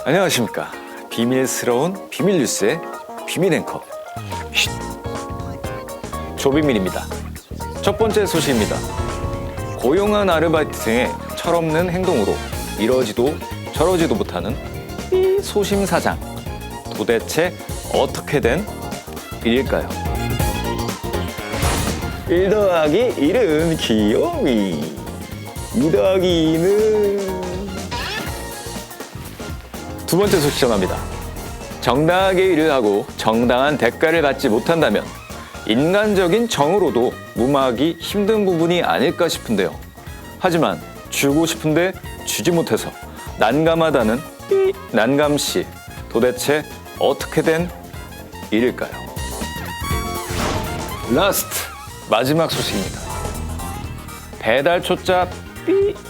안녕하십니까. 비밀스러운 비밀뉴스의 비밀 앵커 조비밀입니다. 첫 번째 소식입니다. 고용한 아르바이트생의 철없는 행동으로 이러지도 저러지도 못하는 이 소심사장. 도대체 어떻게 된 일일까요? 1 더하기 1은 귀요미, 2 더하기 2는... 두 번째 소식 전합니다. 정당하게 일을 하고 정당한 대가를 받지 못한다면 인간적인 정으로도 무마하기 힘든 부분이 아닐까 싶은데요. 하지만 주고 싶은데 주지 못해서 난감하다는 이 난감씨. 도대체 어떻게 된 일일까요? 라스트! 마지막 소식입니다. 배달 초짜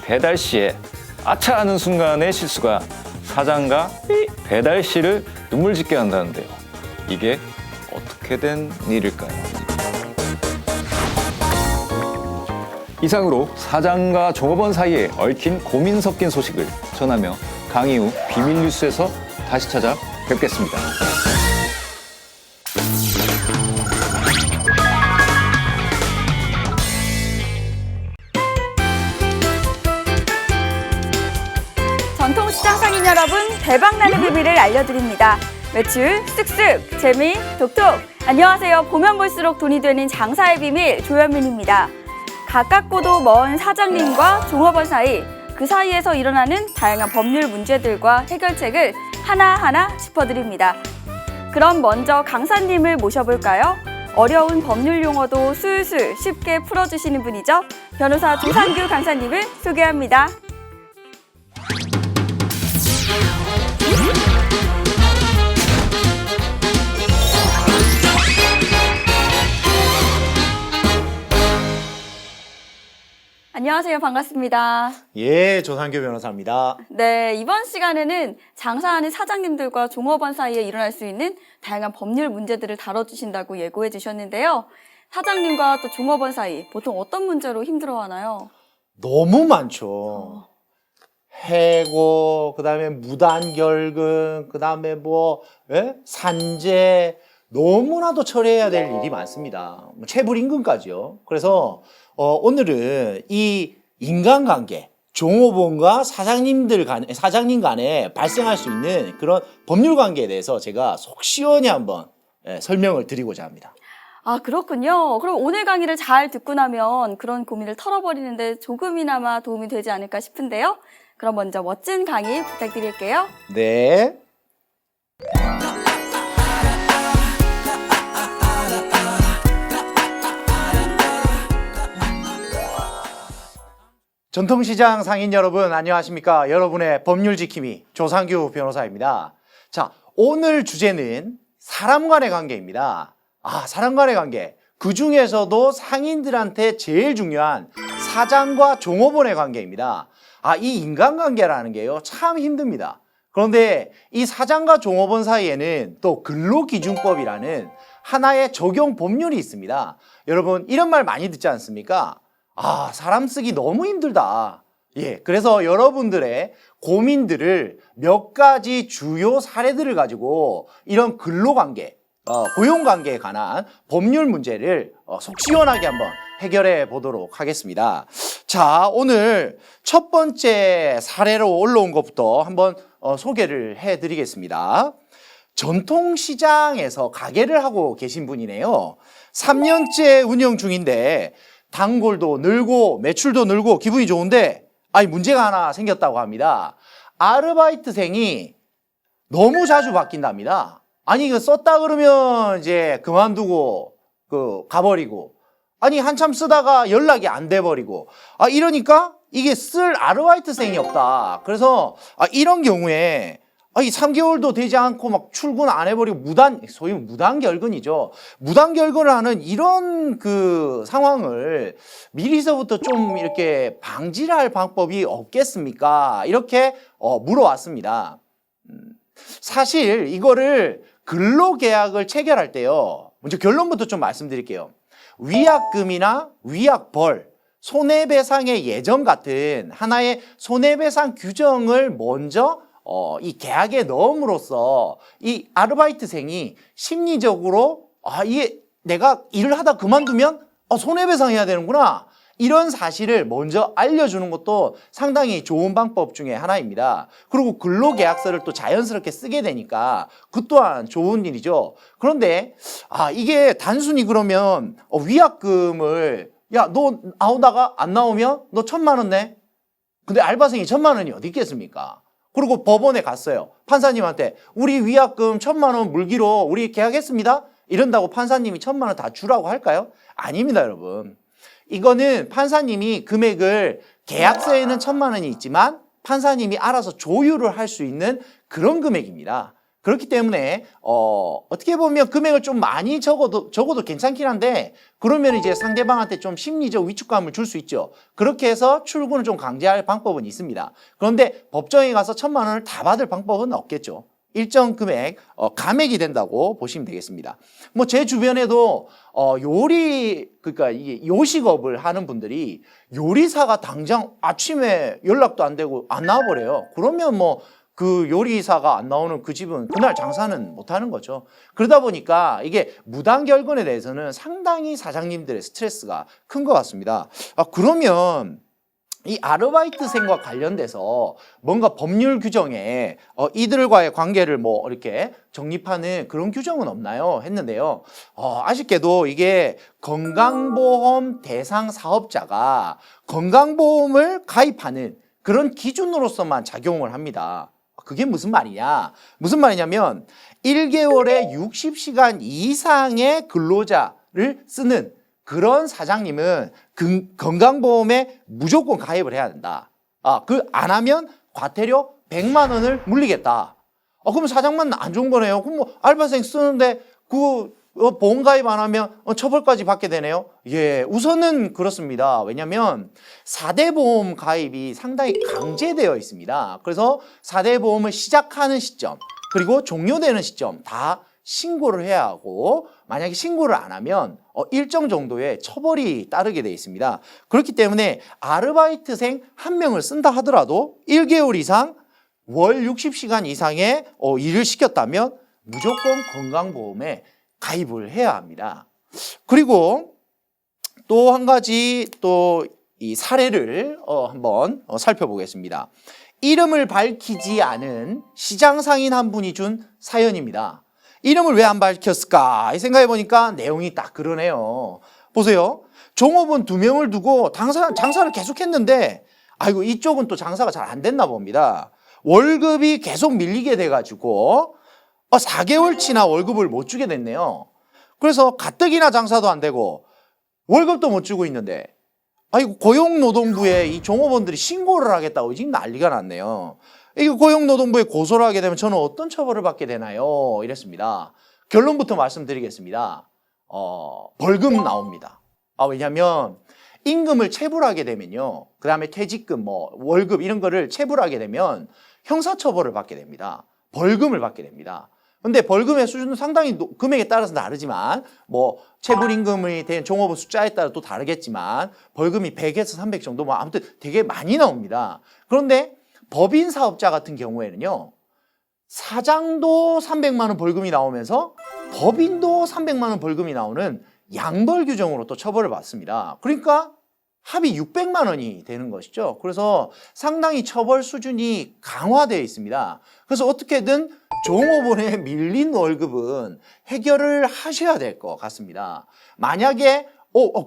배달 시에 아차 하는 순간의 실수가 사장과 배달 시를 눈물 짓게 한다는데요. 이게 어떻게 된 일일까요? 이상으로 사장과 종업원 사이에 얽힌 고민 섞인 소식을 전하며 강의 후 비밀 뉴스에서 다시 찾아뵙겠습니다. 전통시장 상인 여러분, 대박나는 비밀을 알려드립니다. 매출 쓱쓱, 재미 톡톡. 안녕하세요. 보면 볼수록 돈이 되는 장사의 비밀 조현민입니다. 가깝고도 먼 사장님과 종업원 사이, 그 사이에서 일어나는 다양한 법률 문제들과 해결책을 하나하나 짚어드립니다. 그럼 먼저 강사님을 모셔볼까요? 어려운 법률 용어도 술술 쉽게 풀어주시는 분이죠. 변호사 조상규 강사님을 소개합니다. 안녕하세요. 반갑습니다. 예, 조상규 변호사입니다. 네, 이번 시간에는 장사하는 사장님들과 종업원 사이에 일어날 수 있는 다양한 법률 문제들을 다뤄주신다고 예고해 주셨는데요. 사장님과 또 종업원 사이 보통 어떤 문제로 힘들어하나요? 너무 많죠. 해고, 그다음에 무단결근, 그다음에 산재, 너무나도 처리해야 될 일이 많습니다. 체불임금까지요. 그래서 오늘은 이 인간관계, 종업원과 사장님 간에 발생할 수 있는 그런 법률 관계에 대해서 제가 속 시원히 한번 설명을 드리고자 합니다. 아, 그렇군요. 그럼 오늘 강의를 잘 듣고 나면 그런 고민을 털어버리는데 조금이나마 도움이 되지 않을까 싶은데요. 그럼 먼저 멋진 강의 부탁드릴게요. 네. 전통시장 상인 여러분, 안녕하십니까? 여러분의 법률 지킴이 조상규 변호사입니다. 자, 오늘 주제는 사람 간의 관계입니다. 사람 간의 관계. 그 중에서도 상인들한테 제일 중요한 사장과 종업원의 관계입니다. 이 인간관계라는 게요, 참 힘듭니다. 그런데 이 사장과 종업원 사이에는 또 근로기준법이라는 하나의 적용 법률이 있습니다. 여러분, 이런 말 많이 듣지 않습니까? 사람 쓰기 너무 힘들다. 예, 그래서 여러분들의 고민들을 몇 가지 주요 사례들을 가지고 이런 근로관계, 고용관계에 관한 법률 문제를 속 시원하게 한번 해결해 보도록 하겠습니다. 자, 오늘 첫 번째 사례로 올라온 것부터 한번 소개를 해드리겠습니다. 전통시장에서 가게를 하고 계신 분이네요. 3년째 운영 중인데 단골도 늘고 매출도 늘고 기분이 좋은데 문제가 하나 생겼다고 합니다. 아르바이트생이 너무 자주 바뀐답니다. 이거 썼다 그러면 이제 그만두고 가버리고, 한참 쓰다가 연락이 안 돼버리고, 이러니까 이게 쓸 아르바이트생이 없다. 그래서 이런 경우에 3개월도 되지 않고 막 출근 안 해버리고 소위 무단결근이죠. 무단결근을 하는 이런 상황을 미리서부터 좀 이렇게 방지를 할 방법이 없겠습니까? 이렇게 물어왔습니다. 사실 이거를 근로계약을 체결할 때요, 먼저 결론부터 좀 말씀드릴게요. 위약금이나 위약벌, 손해배상의 예정 같은 하나의 손해배상 규정을 먼저 이 계약에 넣음으로써 이 아르바이트생이 심리적으로 이게 내가 일을 하다 그만두면 손해배상해야 되는구나. 이런 사실을 먼저 알려주는 것도 상당히 좋은 방법 중에 하나입니다. 그리고 근로계약서를 또 자연스럽게 쓰게 되니까 그 또한 좋은 일이죠. 그런데 이게 단순히 그러면 위약금을 야, 너 나오다가 안 나오면 너 1,000만 원 내? 근데 알바생이 1,000만 원이 어디 있겠습니까? 그리고 법원에 갔어요. 판사님한테 우리 위약금 1,000만 원 물기로 우리 계약했습니다. 이런다고 판사님이 1,000만 원 다 주라고 할까요? 아닙니다, 여러분. 이거는 판사님이 금액을 계약서에는 1,000만 원이 있지만 판사님이 알아서 조율을 할 수 있는 그런 금액입니다. 그렇기 때문에 어떻게 보면 금액을 좀 많이 적어도 괜찮긴 한데 그러면 이제 상대방한테 좀 심리적 위축감을 줄 수 있죠. 그렇게 해서 출근을 좀 강제할 방법은 있습니다. 그런데 법정에 가서 1,000만 원을 다 받을 방법은 없겠죠. 일정 금액 감액이 된다고 보시면 되겠습니다. 뭐 제 주변에도 그러니까 이게 요식업을 하는 분들이 요리사가 당장 아침에 연락도 안 되고 안 나와버려요. 그러면 뭐 그 요리사가 안 나오는 그 집은 그날 장사는 못 하는 거죠. 그러다 보니까 이게 무단결근에 대해서는 상당히 사장님들의 스트레스가 큰 것 같습니다. 그러면 이 아르바이트생과 관련돼서 뭔가 법률 규정에 이들과의 관계를 뭐 이렇게 정립하는 그런 규정은 없나요? 했는데요. 아쉽게도 이게 건강보험 대상 사업자가 건강보험을 가입하는 그런 기준으로서만 작용을 합니다. 그게 무슨 말이냐? 무슨 말이냐면 1개월에 60시간 이상의 근로자를 쓰는 그런 사장님은 건강보험에 무조건 가입을 해야 된다. 안 하면 과태료 100만 원을 물리겠다. 그럼 사장만 안 좋은 거네요. 그럼 뭐 알바생 쓰는데 그 보험 가입 안 하면 처벌까지 받게 되네요. 예, 우선은 그렇습니다. 왜냐하면 4대 보험 가입이 상당히 강제되어 있습니다. 그래서 4대 보험을 시작하는 시점 그리고 종료되는 시점 다 신고를 해야 하고 만약에 신고를 안 하면 일정 정도의 처벌이 따르게 되어 있습니다. 그렇기 때문에 아르바이트생 한 명을 쓴다 하더라도 1개월 이상 월 60시간 이상의 일을 시켰다면 무조건 건강보험에 가입을 해야 합니다. 그리고 또 한 가지 또 이 사례를 한번 살펴보겠습니다. 이름을 밝히지 않은 시장 상인 한 분이 준 사연입니다. 이름을 왜 안 밝혔을까 생각해 보니까 내용이 딱 그러네요. 보세요. 종업원 2명을 두고 장사를 계속했는데 이쪽은 또 장사가 잘 안 됐나 봅니다. 월급이 계속 밀리게 돼가지고 4개월치나 월급을 못 주게 됐네요. 그래서 가뜩이나 장사도 안 되고 월급도 못 주고 있는데 고용노동부에 이 종업원들이 신고를 하겠다고 지금 난리가 났네요. 이거 고용노동부에 고소를 하게 되면 저는 어떤 처벌을 받게 되나요? 이랬습니다. 결론부터 말씀드리겠습니다. 벌금 나옵니다. 왜냐하면 임금을 체불하게 되면요. 그 다음에 퇴직금, 월급 이런 거를 체불하게 되면 형사처벌을 받게 됩니다. 벌금을 받게 됩니다. 근데 벌금의 수준은 상당히 금액에 따라서 다르지만 체불임금이 된 종업원 숫자에 따라 또 다르겠지만 벌금이 100에서 300 정도 아무튼 되게 많이 나옵니다. 그런데 법인 사업자 같은 경우에는요. 사장도 300만 원 벌금이 나오면서 법인도 300만 원 벌금이 나오는 양벌 규정으로 또 처벌을 받습니다. 그러니까 합이 600만 원이 되는 것이죠. 그래서 상당히 처벌 수준이 강화되어 있습니다. 그래서 어떻게든 종업원의 밀린 월급은 해결을 하셔야 될 것 같습니다. 만약에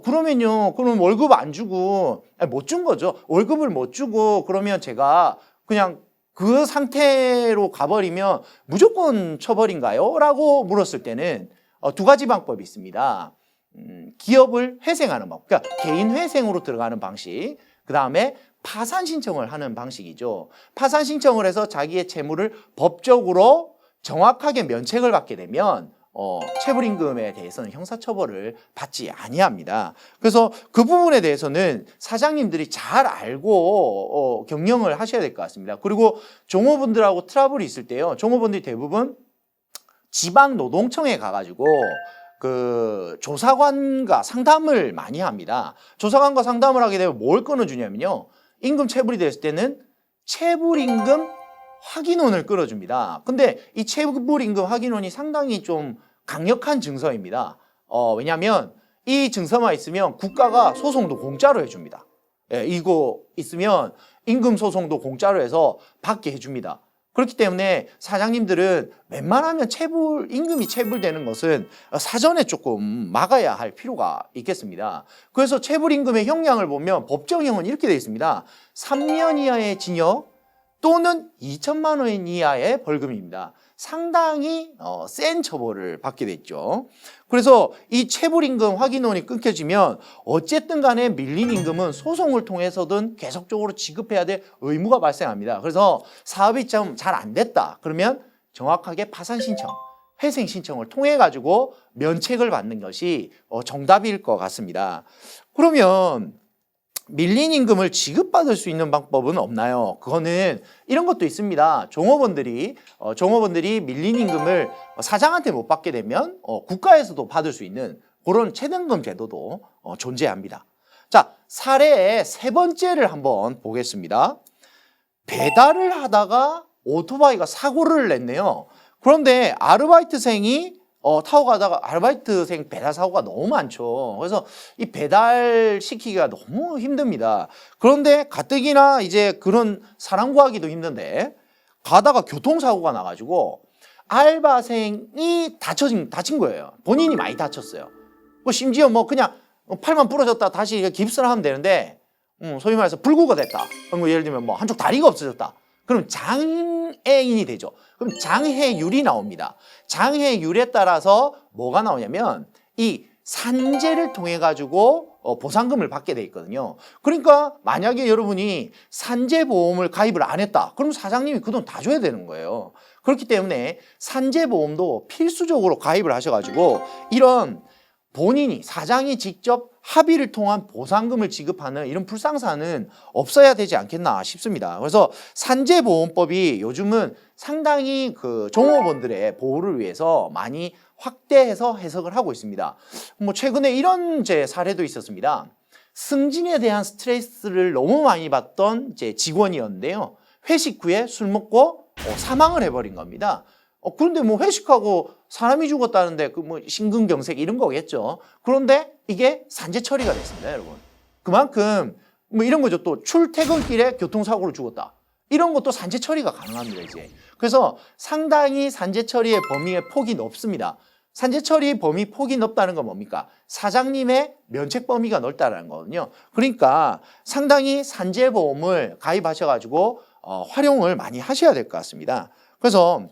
그러면요. 그럼 월급 안 주고 못 준 거죠. 월급을 못 주고 그러면 제가 그냥 그 상태로 가버리면 무조건 처벌인가요? 라고 물었을 때는 2가지 방법이 있습니다. 기업을 회생하는 법, 그러니까 개인 회생으로 들어가는 방식, 그 다음에 파산 신청을 하는 방식이죠. 파산 신청을 해서 자기의 채무를 법적으로 정확하게 면책을 받게 되면 체불임금에 대해서는 형사처벌을 받지 아니합니다. 그래서 그 부분에 대해서는 사장님들이 잘 알고 경영을 하셔야 될 것 같습니다. 그리고 종업원들하고 트러블이 있을 때요. 종업원들이 대부분 지방노동청에 가가지고 그 조사관과 상담을 많이 합니다. 조사관과 상담을 하게 되면 뭘 끊어주냐면요. 임금 체불이 됐을 때는 체불임금 확인원을 끌어줍니다. 근데 이 체불임금 확인원이 상당히 좀 강력한 증서입니다. 왜냐하면 이 증서만 있으면 국가가 소송도 공짜로 해줍니다. 예, 이거 있으면 임금 소송도 공짜로 해서 받게 해줍니다. 그렇기 때문에 사장님들은 웬만하면 임금이 체불되는 것은 사전에 조금 막아야 할 필요가 있겠습니다. 그래서 체불임금의 형량을 보면 법정형은 이렇게 되어 있습니다. 3년 이하의 징역 또는 2천만 원 이하의 벌금입니다. 상당히 센 처벌을 받게 됐죠. 그래서 이 체불임금 확인원이 끊겨지면 어쨌든 간에 밀린 임금은 소송을 통해서든 계속적으로 지급해야 될 의무가 발생합니다. 그래서 사업이 좀 잘 안 됐다. 그러면 정확하게 파산 신청, 회생 신청을 통해 가지고 면책을 받는 것이 정답일 것 같습니다. 그러면 밀린 임금을 지급받을 수 있는 방법은 없나요? 그거는 이런 것도 있습니다. 종업원들이 밀린 임금을 사장한테 못 받게 되면 국가에서도 받을 수 있는 그런 최저임금 제도도 존재합니다. 자, 사례의 세 번째를 한번 보겠습니다. 배달을 하다가 오토바이가 사고를 냈네요. 그런데 아르바이트생이 타고 가다가 아르바이트생 배달 사고가 너무 많죠. 그래서 이 배달 시키기가 너무 힘듭니다. 그런데 가뜩이나 이제 그런 사람 구하기도 힘든데 가다가 교통사고가 나가지고 알바생이 다친 거예요. 본인이 많이 다쳤어요. 심지어 뭐 그냥 팔만 부러졌다 다시 깁스를 하면 되는데 소위 말해서 불구가 됐다. 예를 들면 뭐 한쪽 다리가 없어졌다. 그럼 장애인이 되죠. 그럼 장애율이 나옵니다. 장애율에 따라서 뭐가 나오냐면 이 산재를 통해 가지고 보상금을 받게 돼 있거든요. 그러니까 만약에 여러분이 산재보험을 가입을 안 했다. 그럼 사장님이 그 돈 다 줘야 되는 거예요. 그렇기 때문에 산재보험도 필수적으로 가입을 하셔가지고 이런 본인이 사장이 직접 합의를 통한 보상금을 지급하는 이런 불상사는 없어야 되지 않겠나 싶습니다. 그래서 산재보험법이 요즘은 상당히 그 종업원들의 보호를 위해서 많이 확대해서 해석을 하고 있습니다. 뭐 최근에 이런 사례도 있었습니다. 승진에 대한 스트레스를 너무 많이 받던 직원이었는데요. 회식 후에 술 먹고 사망을 해버린 겁니다. 그런데 뭐 회식하고 사람이 죽었다는데 그 뭐 심근경색 이런 거겠죠. 그런데 이게 산재 처리가 됐습니다, 여러분. 그만큼 뭐 이런 거죠. 또 출퇴근길에 교통사고로 죽었다. 이런 것도 산재 처리가 가능합니다, 이제. 그래서 상당히 산재 처리의 범위의 폭이 넓습니다. 산재 처리 범위 폭이 넓다는 건 뭡니까? 사장님의 면책 범위가 넓다는 거거든요. 그러니까 상당히 산재보험을 가입하셔가지고 활용을 많이 하셔야 될 것 같습니다. 그래서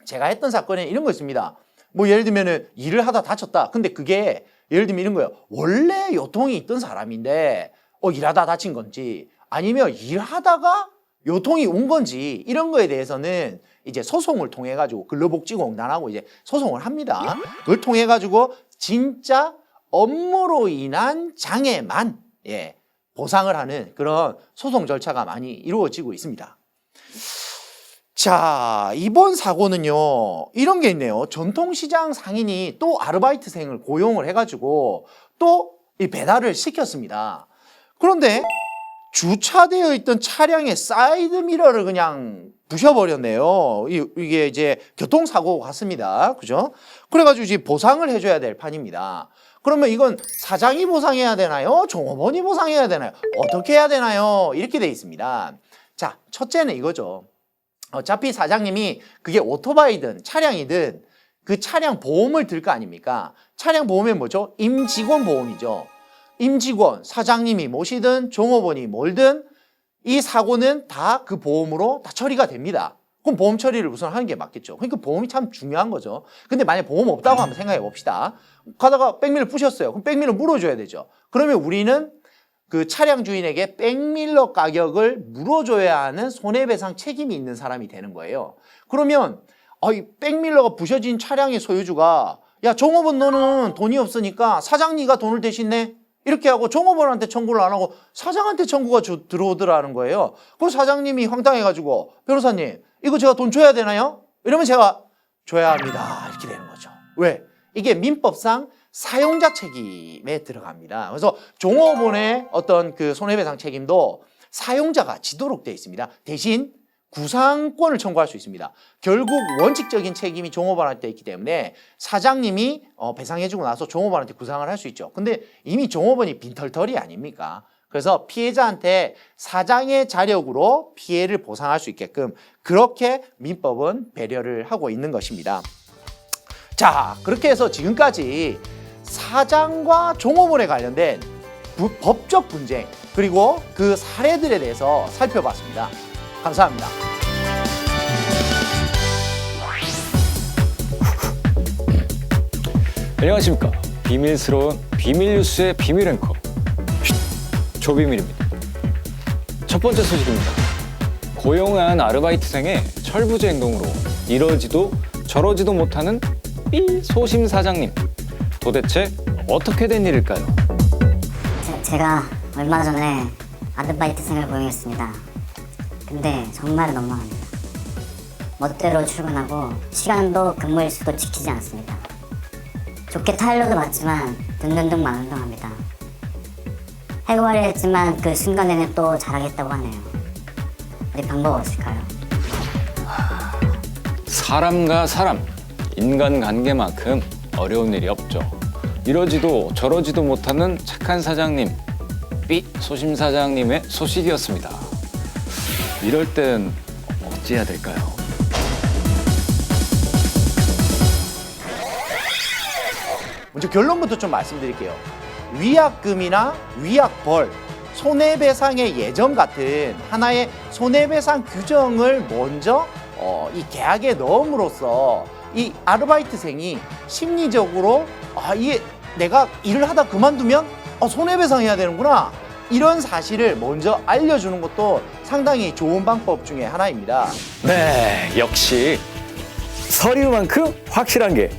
제가 했던 사건에 이런 거 있습니다. 뭐 예를 들면은 일을 하다 다쳤다. 근데 그게 예를 들면 이런 거예요. 원래 요통이 있던 사람인데 일하다 다친 건지 아니면 일하다가 요통이 온 건지 이런 거에 대해서는 이제 소송을 통해 가지고 근로복지공단하고 이제 소송을 합니다. 그걸 통해 가지고 진짜 업무로 인한 장애만 보상을 하는 그런 소송 절차가 많이 이루어지고 있습니다. 자, 이번 사고는요, 이런 게 있네요. 전통시장 상인이 또 아르바이트생을 고용을 해가지고 또 이 배달을 시켰습니다. 그런데 주차되어 있던 차량의 사이드 미러를 그냥 부셔버렸네요. 이게 이제 교통사고가 같습니다. 그죠? 그래가지고 이제 보상을 해줘야 될 판입니다. 그러면 이건 사장이 보상해야 되나요? 종업원이 보상해야 되나요? 어떻게 해야 되나요? 이렇게 돼 있습니다. 자, 첫째는 이거죠. 어차피 사장님이 그게 오토바이든 차량이든 그 차량 보험을 들 거 아닙니까? 차량 보험이 뭐죠? 임직원 보험이죠. 임직원, 사장님이 모시든 종업원이 몰든 이 사고는 다 그 보험으로 다 처리가 됩니다. 그럼 보험 처리를 우선 하는 게 맞겠죠. 그러니까 보험이 참 중요한 거죠. 근데 만약에 보험 없다고 한번 생각해 봅시다. 가다가 백밀러 부셨어요. 그럼 백밀러 물어줘야 되죠. 그러면 우리는 그 차량 주인에게 백밀러 가격을 물어줘야 하는 손해배상 책임이 있는 사람이 되는 거예요. 그러면 이 백밀러가 부셔진 차량의 소유주가 야, 종업원 너는 돈이 없으니까 사장님가 돈을 대신내 이렇게 하고 종업원한테 청구를 안 하고 사장한테 청구가 들어오더라는 거예요. 그래서 사장님이 황당해가지고 변호사님 이거 제가 돈 줘야 되나요? 이러면 제가 줘야 합니다. 이렇게 되는 거죠. 왜? 이게 민법상 사용자 책임에 들어갑니다. 그래서 종업원의 어떤 그 손해배상 책임도 사용자가 지도록 되어 있습니다. 대신 구상권을 청구할 수 있습니다. 결국 원칙적인 책임이 종업원한테 있기 때문에 사장님이 배상해주고 나서 종업원한테 구상을 할 수 있죠. 근데 이미 종업원이 빈털털이 아닙니까? 그래서 피해자한테 사장의 자력으로 피해를 보상할 수 있게끔 그렇게 민법은 배려를 하고 있는 것입니다. 자, 그렇게 해서 지금까지 사장과 종업원에 관련된 법적 분쟁 그리고 그 사례들에 대해서 살펴봤습니다. 감사합니다. 안녕하십니까. 비밀스러운 비밀 뉴스의 비밀 앵커 조비밀입니다. 첫 번째 소식입니다. 고용한 아르바이트생의 철부지 행동으로 이러지도 저러지도 못하는 삐 소심 사장님. 도대체 어떻게 된 일일까요? 제가 얼마 전에 아르바이트생을 고용했습니다. 근데 정말 너무합니다. 멋대로 출근하고 시간도 근무 일수도 지키지 않습니다. 좋게 타일러도 맞지만 등등등 만운동합니다. 해고하려 했지만 그 순간에는 또 잘하겠다고 하네요. 어디 방법 없을까요? 사람과 사람, 인간관계만큼 어려운 일이 없죠. 이러지도 저러지도 못하는 착한 사장님, 삐 소심 사장님의 소식이었습니다. 이럴 땐 어찌해야 될까요? 먼저 결론부터 좀 말씀드릴게요. 위약금이나 위약벌, 손해배상의 예정 같은 하나의 손해배상 규정을 먼저 이 계약에 넣음으로써 이 아르바이트생이 심리적으로 이게 내가 일을 하다 그만두면 손해배상해야 되는구나, 이런 사실을 먼저 알려주는 것도 상당히 좋은 방법 중에 하나입니다. 네, 역시 서류만큼 확실한 게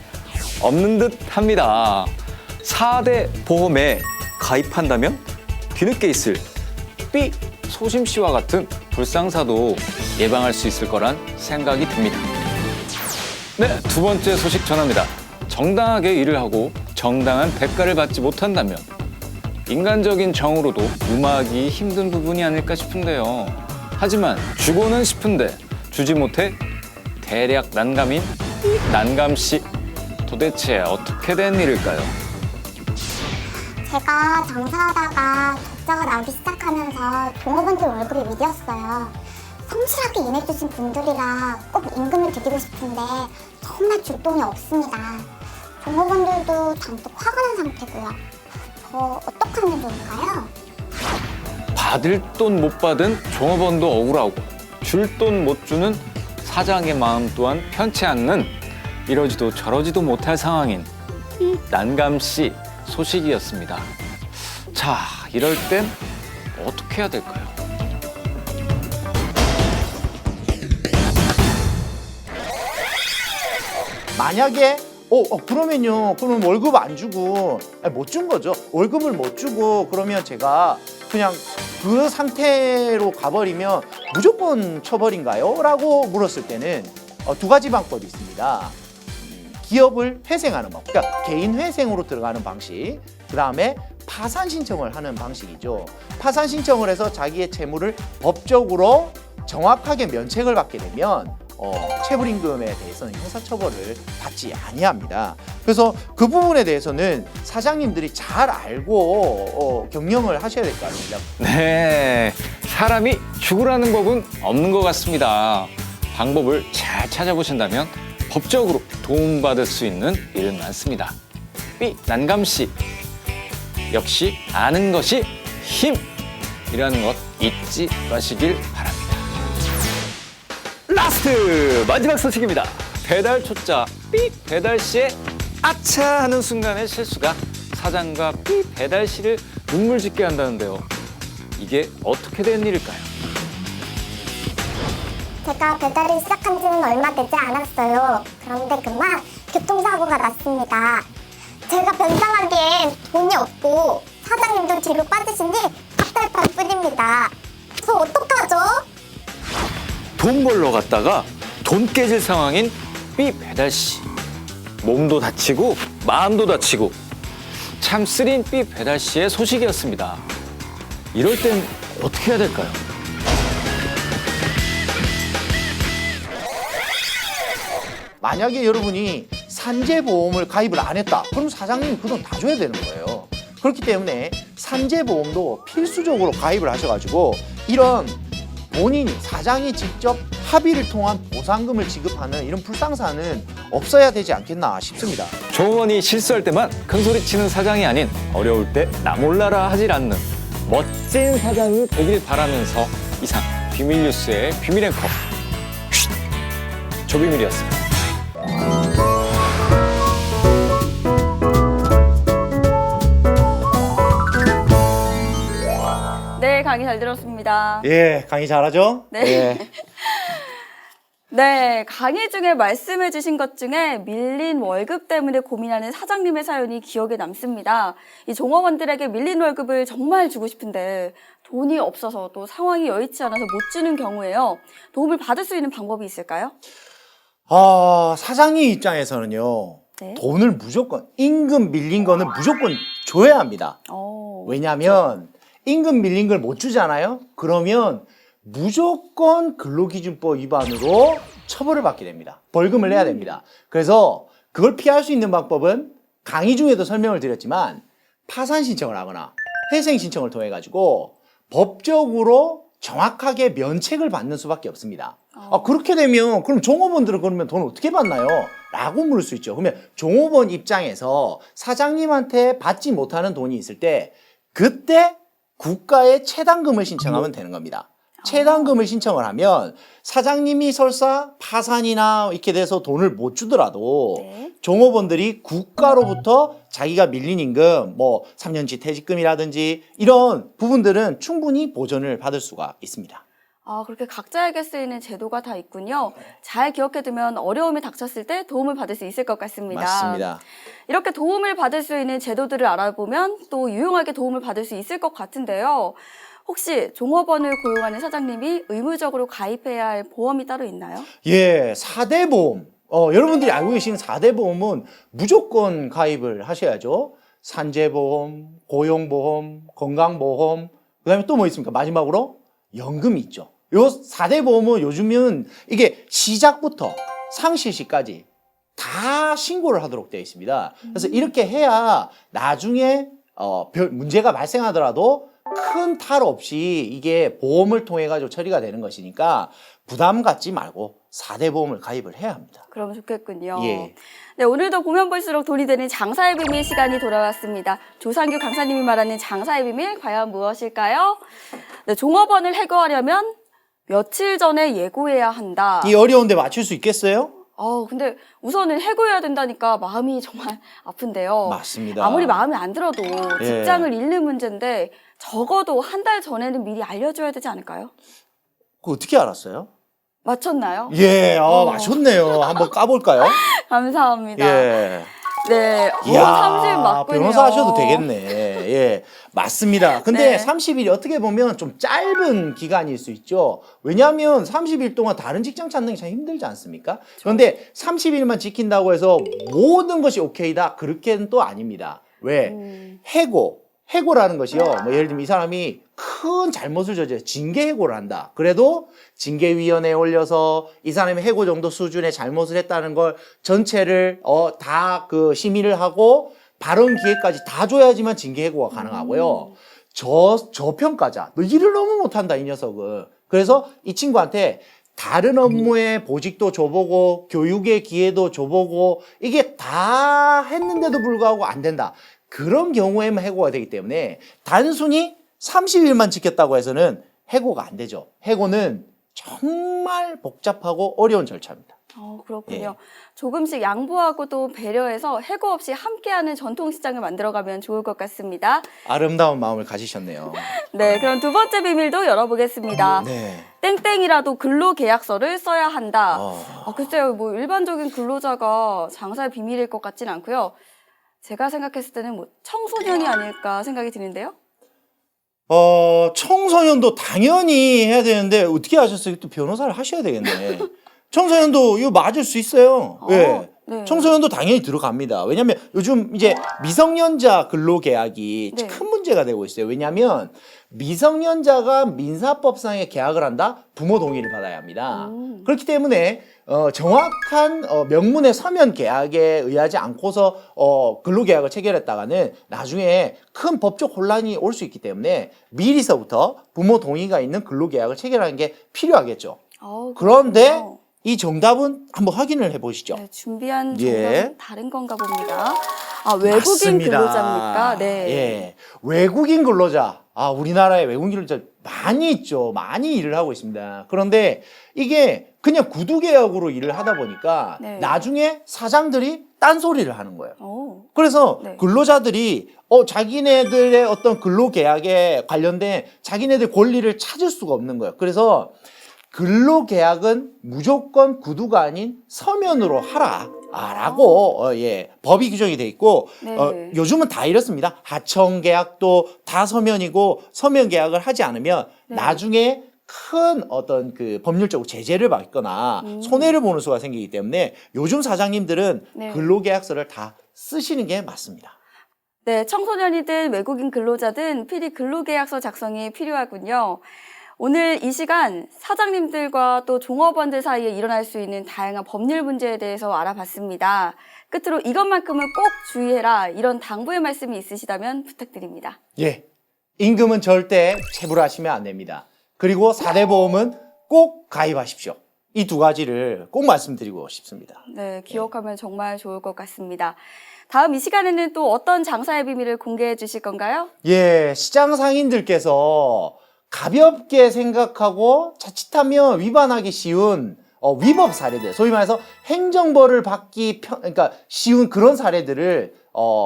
없는 듯 합니다. 4대 보험에 가입한다면 뒤늦게 있을 삐 소심 씨와 같은 불상사도 예방할 수 있을 거란 생각이 듭니다. 네, 두 번째 소식 전합니다. 정당하게 일을 하고 정당한 대가를 받지 못한다면 인간적인 정으로도 무마하기 힘든 부분이 아닐까 싶은데요. 하지만 주고는 싶은데 주지 못해 대략 난감인 난감씨. 도대체 어떻게 된 일일까요? 제가 장사하다가 적자가 나기 시작하면서 종업원들 월급이 미디었어요. 성실하게 일해주신 분들이라 꼭 임금을 드리고 싶은데 정말 줄 돈이 없습니다. 종업원들도 잔뜩 화가 난 상태고요. 저 어떻게 하면 좋을까요? 받을 돈 못 받은 종업원도 억울하고 줄 돈 못 주는 사장의 마음 또한 편치 않는 이러지도 저러지도 못할 상황인 난감씨 소식이었습니다. 자, 이럴 땐 어떻게 해야 될까요? 만약에 그러면 월급 안 주고 못 준 거죠. 월급을 못 주고 그러면 제가 그냥 그 상태로 가버리면 무조건 처벌인가요? 라고 물었을 때는 두 가지 방법이 있습니다. 기업을 회생하는 방법, 그러니까 개인 회생으로 들어가는 방식, 그 다음에 파산 신청을 하는 방식이죠. 파산 신청을 해서 자기의 채무를 법적으로 정확하게 면책을 받게 되면 체불임금에 대해서는 형사처벌을 받지 아니합니다. 그래서 그 부분에 대해서는 사장님들이 잘 알고 경영을 하셔야 될 것 같습니다. 네, 사람이 죽으라는 법은 없는 것 같습니다. 방법을 잘 찾아보신다면 법적으로 도움받을 수 있는 일은 많습니다. 삐 난감씨, 역시 아는 것이 힘이라는 것 잊지 마시길 바랍니다. 라스트 마지막 소식입니다. 배달 초짜 삐 배달씨의 아차 하는 순간의 실수가 사장과 삐 배달씨를 눈물 짓게 한다는데요. 이게 어떻게 된 일일까요? 제가 배달을 시작한 지는 얼마 되지 않았어요. 그런데 그만 교통사고가 났습니다. 제가 변상하기엔 돈이 없고 사장님도 뒤로 빠지시니 답답할 뿐입니다. 저 어떡하죠? 돈 벌러 갔다가 돈 깨질 상황인 삐 배달씨. 몸도 다치고 마음도 다치고 참 쓰린 삐 배달씨의 소식이었습니다. 이럴 땐 어떻게 해야 될까요? 만약에 여러분이 산재보험을 가입을 안 했다. 그럼 사장님이 그 돈 다 줘야 되는 거예요. 그렇기 때문에 산재보험도 필수적으로 가입을 하셔가지고 이런 본인이 사장이 직접 합의를 통한 보상금을 지급하는 이런 불상사는 없어야 되지 않겠나 싶습니다. 종업원이 실수할 때만 큰 소리 치는 사장이 아닌 어려울 때 나 몰라라 하질 않는 멋진 사장이 되길 바라면서 이상 비밀 뉴스의 비밀 앵커 조비밀이었습니다. 네, 강의 잘 들었습니다. 예, 강의 잘하죠? 네. 예. 네, 강의 중에 말씀해 주신 것 중에 밀린 월급 때문에 고민하는 사장님의 사연이 기억에 남습니다. 이 종업원들에게 밀린 월급을 정말 주고 싶은데 돈이 없어서 또 상황이 여의치 않아서 못 주는 경우에요. 도움을 받을 수 있는 방법이 있을까요? 사장님 입장에서는요. 네. 돈을 무조건 임금 밀린 거는 무조건 줘야 합니다. 왜냐하면 임금 밀린 걸 못 주잖아요. 그러면 무조건 근로기준법 위반으로 처벌을 받게 됩니다. 벌금을 내야 됩니다. 그래서 그걸 피할 수 있는 방법은 강의 중에도 설명을 드렸지만 파산 신청을 하거나 회생 신청을 통해 가지고 법적으로 정확하게 면책을 받는 수밖에 없습니다. 그렇게 되면 그럼 종업원들은 그러면 돈 어떻게 받나요? 라고 물을 수 있죠. 그러면 종업원 입장에서 사장님한테 받지 못하는 돈이 있을 때 그때 국가에 채당금을 신청하면 되는 겁니다. 채당금을 신청을 하면 사장님이 설사 파산이나 이렇게 돼서 돈을 못 주더라도 네. 종업원들이 국가로부터 자기가 밀린 임금, 뭐 3년치 퇴직금이라든지 이런 부분들은 충분히 보전을 받을 수가 있습니다. 그렇게 각자에게 쓰이는 제도가 다 있군요. 잘 기억해두면 어려움이 닥쳤을 때 도움을 받을 수 있을 것 같습니다. 맞습니다. 이렇게 도움을 받을 수 있는 제도들을 알아보면 또 유용하게 도움을 받을 수 있을 것 같은데요. 혹시 종업원을 고용하는 사장님이 의무적으로 가입해야 할 보험이 따로 있나요? 예, 4대 보험. 여러분들이 알고 계시는 4대 보험은 무조건 가입을 하셔야죠. 산재보험, 고용보험, 건강보험, 그 다음에 또 뭐 있습니까? 마지막으로 연금이 있죠. 요 4대 보험은 요즘은 이게 시작부터 상실 시까지 다 신고를 하도록 되어 있습니다. 그래서 이렇게 해야 나중에 별 문제가 발생하더라도 큰 탈 없이 이게 보험을 통해 가지고 처리가 되는 것이니까 부담 갖지 말고 4대 보험을 가입을 해야 합니다. 그러면 좋겠군요. 예. 네, 오늘도 보면 볼수록 돈이 되는 장사의 비밀 시간이 돌아왔습니다. 조상규 강사님이 말하는 장사의 비밀 과연 무엇일까요? 네, 종업원을 해고하려면 며칠 전에 예고해야 한다. 이 어려운데 맞출 수 있겠어요? 근데 우선은 해고해야 된다니까 마음이 정말 아픈데요. 맞습니다. 아무리 마음에 안 들어도 예. 직장을 잃는 문제인데 적어도 한 달 전에는 미리 알려줘야 되지 않을까요? 그거 어떻게 알았어요? 맞췄나요? 예, 맞췄네요. 한번 까볼까요? 감사합니다. 예. 네, 이야, 30 맞군요. 변호사 하셔도 되겠네. 예, 맞습니다. 근데 네. 30일이 어떻게 보면 좀 짧은 기간일 수 있죠. 왜냐하면 30일 동안 다른 직장 찾는 게 참 힘들지 않습니까? 그런데 30일만 지킨다고 해서 모든 것이 오케이다. 그렇게는 또 아닙니다. 왜? 해고라는 것이요. 뭐 예를 들면 이 사람이 큰 잘못을 저질러 징계 해고를 한다. 그래도 징계위원회에 올려서 이 사람이 해고 정도 수준의 잘못을 했다는 걸 전체를 다 그 심의를 하고 발언 기회까지 다 줘야지만 징계 해고가 가능하고요. 저평가자. 너 일을 너무 못한다 이 녀석은. 그래서 이 친구한테 다른 업무의 보직도 줘보고 교육의 기회도 줘보고 이게 다 했는데도 불구하고 안 된다. 그런 경우에만 해고가 되기 때문에 단순히 30일만 지켰다고 해서는 해고가 안 되죠. 해고는 정말 복잡하고 어려운 절차입니다. 그렇군요. 예. 조금씩 양보하고 또 배려해서 해고 없이 함께하는 전통시장을 만들어가면 좋을 것 같습니다. 아름다운 마음을 가지셨네요. 네, 그럼 두 번째 비밀도 열어보겠습니다. 네. 땡땡이라도 근로계약서를 써야 한다. 어. 글쎄요, 뭐 일반적인 근로자가 장사의 비밀일 것 같진 않고요. 제가 생각했을 때는 뭐 청소년이 아닐까 생각이 드는데요. 청소년도 당연히 해야 되는데 어떻게 하셨어요? 또 변호사를 하셔야 되겠네. 청소년도 이거 맞을 수 있어요. 예. 네. 청소년도 당연히 들어갑니다. 왜냐하면 요즘 이제 미성년자 근로계약이 네. 큰 문제가 되고 있어요. 왜냐하면 미성년자가 민사법상의 계약을 한다? 부모 동의를 받아야 합니다. 그렇기 때문에 정확한 명문의 서면 계약에 의하지 않고서 근로계약을 체결했다가는 나중에 큰 법적 혼란이 올 수 있기 때문에 미리서부터 부모 동의가 있는 근로계약을 체결하는 게 필요하겠죠. 그런데 그렇군요. 이 정답은 한번 확인을 해보시죠. 네, 준비한 예. 정답은 다른 건가 봅니다. 외국인 맞습니다. 근로자입니까? 네. 예. 외국인 근로자. 우리나라에 외국인 근로자 많이 있죠. 많이 일을 하고 있습니다. 그런데 이게 그냥 구두계약으로 일을 하다 보니까 네. 나중에 사장들이 딴소리를 하는 거예요. 오. 그래서 네. 근로자들이 자기네들의 어떤 근로계약에 관련된 자기네들 권리를 찾을 수가 없는 거예요. 그래서 근로계약은 무조건 구두가 아닌 서면으로 하라. 라고 법이 규정이 돼 있고 네. 요즘은 다 이렇습니다. 하청 계약도 다 서면이고 서면 계약을 하지 않으면 네. 나중에 큰 어떤 그 법률적으로 제재를 받거나 손해를 보는 수가 생기기 때문에 요즘 사장님들은 네. 근로계약서를 다 쓰시는 게 맞습니다. 네, 청소년이든 외국인 근로자든 필히 근로계약서 작성이 필요하군요. 오늘 이 시간 사장님들과 또 종업원들 사이에 일어날 수 있는 다양한 법률 문제에 대해서 알아봤습니다. 끝으로 이것만큼은 꼭 주의해라 이런 당부의 말씀이 있으시다면 부탁드립니다. 예, 임금은 절대 체불하시면 안 됩니다. 그리고 4대 보험은 꼭 가입하십시오. 이 두 가지를 꼭 말씀드리고 싶습니다. 네, 기억하면 정말 좋을 것 같습니다. 다음 이 시간에는 또 어떤 장사의 비밀을 공개해 주실 건가요? 예, 시장 상인들께서 가볍게 생각하고 자칫하면 위반하기 쉬운 위법 사례들, 소위 말해서 행정벌을 받기 그러니까 쉬운 그런 사례들을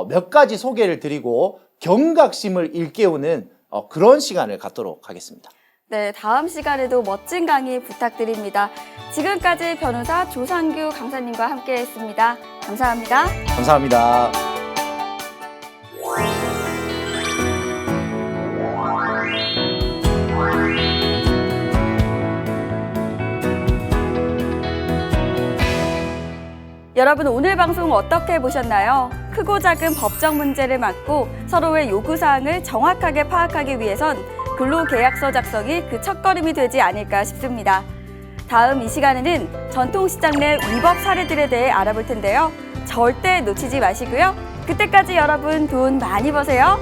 몇 가지 소개를 드리고 경각심을 일깨우는 그런 시간을 갖도록 하겠습니다. 네, 다음 시간에도 멋진 강의 부탁드립니다. 지금까지 변호사 조상규 강사님과 함께했습니다. 감사합니다. 감사합니다. 여러분 오늘 방송 어떻게 보셨나요? 크고 작은 법적 문제를 막고 서로의 요구사항을 정확하게 파악하기 위해선 근로계약서 작성이 그 첫걸음이 되지 않을까 싶습니다. 다음 이 시간에는 전통시장 내 위법 사례들에 대해 알아볼 텐데요. 절대 놓치지 마시고요. 그때까지 여러분 돈 많이 버세요.